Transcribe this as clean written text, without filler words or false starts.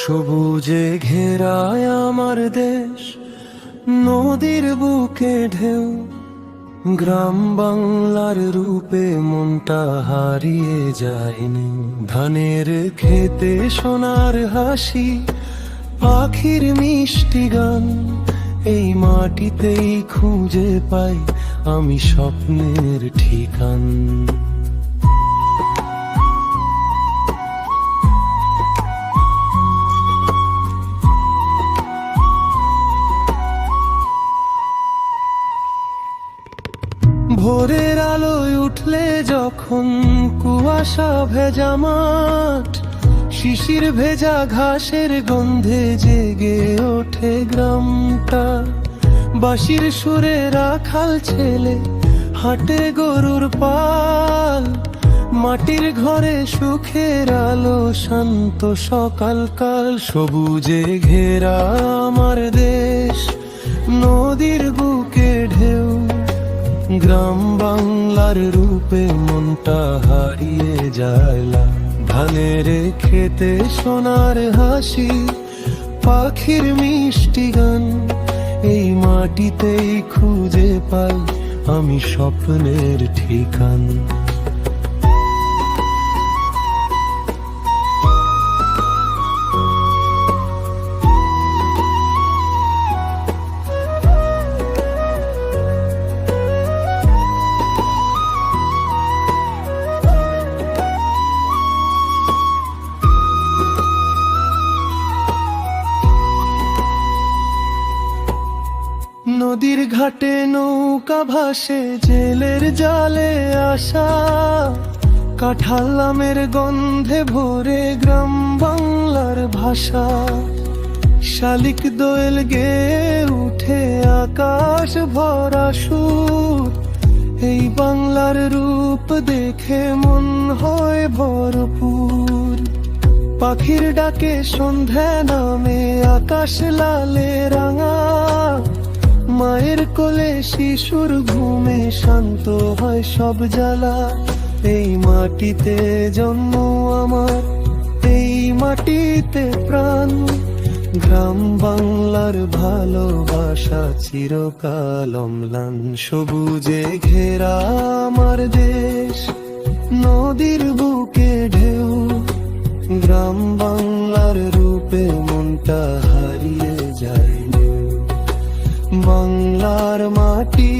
সবুজে ঘেরায় আমার দেশ, নদীর বুকে ঢেউ, গ্রাম বাংলার রূপে মনটা হারিয়ে যায়নি। ধানের খেতে সোনার হাসি, পাখির মিষ্টি গান, এই মাটিতেই খুঁজে পাই আমি স্বপ্নের ঠিকান। ভোরের আলোয় উঠলে যখন কুয়াশা ভেজা মাঠ, শিশির ভেজা ঘাসের গন্ধে জেগে ওঠে গ্রামটা। বাঁশির সুরে রাখাল ছেলে হাটে গরুর পাল, মাটির ঘরে সুখের আলো, শান্ত সকালকাল। সবুজে ঘেরা আমার দেশ, নদীর বুকে ঢেউ, গ্রাম বাংলার রূপে মনটা হারিয়ে যায়। ধানের খেতে সোনার হাসি, পাখির মিষ্টি গান, এই মাটিতেই খুঁজে পাই আমি স্বপ্নের ঠিকান। নদীর ঘাটে নৌকা ভাসে, জেলের জালে আসা, কাঁঠাল আমের গন্ধে ভরে গ্রাম বাংলার ভাষা। শালিক দোয়েল গেয়ে উঠে আকাশ ভরা সুর, এই বাংলার রূপ দেখে মন হয় ভরপুর। পাখির ডাকে সন্ধ্যা নামে আকাশ লালে রাঙা, মায়ের কোলে শিশুর ঘুমে শান্ত হয় সব জ্বালা। এই মাটিতে জন্ম আমার, এই মাটিতে প্রাণ, গ্রাম বাংলার ভালোবাসা চিরকাল অম্লান। সবুজে ঘেরা আমার দেশ, নদীর বুকে ঢেউ, গ্রাম বাংলার রূপে মনটা হারিয়ে যায়। বাংলার মাটি